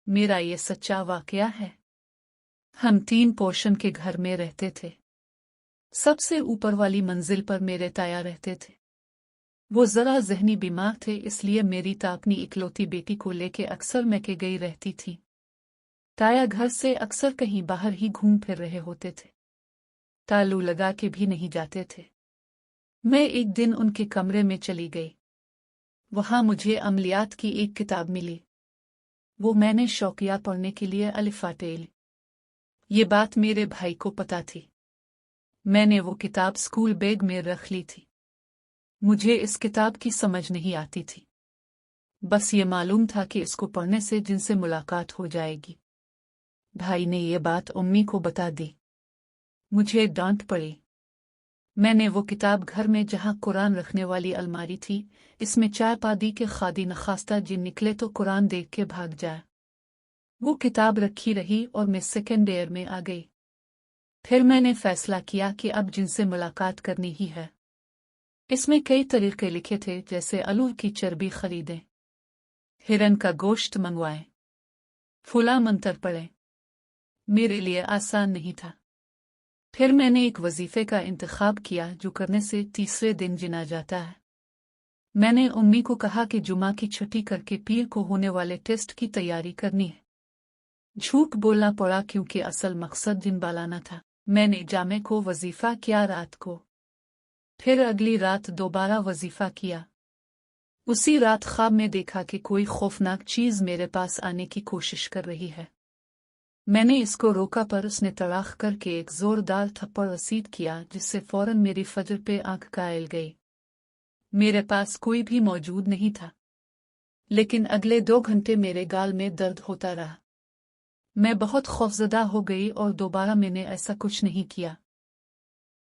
मेरा ये सच्चा वाकया है। हम 3 पोर्शन के घर में रहते थे। सबसे ऊपर वाली मंजिल पर मेरे ताया रहते थे। वो जरा ज़हनी बीमार थे, इसलिए मेरी अपनी इकलौती बेटी को लेके अक्सर मैके गई रहती थी। ताया घर से अक्सर कहीं बाहर ही घूम फिर रहे होते थे, तालू लगा के भी नहीं जाते थे। मैं एक दिन उनके कमरे में चली गई। वहां मुझे अमलियात की एक किताब मिली। वो मैंने शौकिया पढ़ने के लिए अलिफाटेल। ये बात मेरे भाई को पता थी। मैंने वो किताब स्कूल बैग में रख ली थी। मुझे इस किताब की समझ नहीं आती थी, बस ये मालूम था कि इसको पढ़ने से जिनसे मुलाकात हो जाएगी। भाई ने ये बात अम्मी को बता दी। मुझे डांट पड़ी। मैंने वो किताब घर में जहां कुरान रखने वाली अलमारी थी, इसमें चाय पा दी कि खादी नखास्ता जिन निकले तो कुरान देख के भाग जाए। वो किताब रखी रही और मैं सेकेंड ईयर में आ गई। फिर मैंने फैसला किया कि अब जिनसे मुलाकात करनी ही है। इसमें कई तरीके लिखे थे, जैसे आलू की चर्बी खरीदें, हिरन का गोश्त मंगवाएं, फुला मंत्र पढ़ें। मेरे लिए आसान नहीं था। फिर मैंने एक वजीफे का इंतखाब किया जो करने से तीसरे दिन जिना जाता है। मैंने उम्मी को कहा कि जुमा की छुट्टी करके पीर को होने वाले टेस्ट की तैयारी करनी है। झूठ बोलना पड़ा क्योंकि असल मकसद जिन बालाना था। मैंने जामे को वजीफा किया रात को। फिर अगली रात दोबारा वजीफा किया। उसी रात ख्वाब में देखा कि कोई खौफनाक चीज मेरे पास आने की कोशिश कर रही है। मैंने इसको रोका पर उसने तड़ाक करके एक जोरदार थप्पड़ रसीद किया, जिससे फौरन मेरी फजर पे आंख गायल गई। मेरे पास कोई भी मौजूद नहीं था, लेकिन अगले 2 घंटे मेरे गाल में दर्द होता रहा। मैं बहुत खौफजदा हो गई और दोबारा मैंने ऐसा कुछ नहीं किया।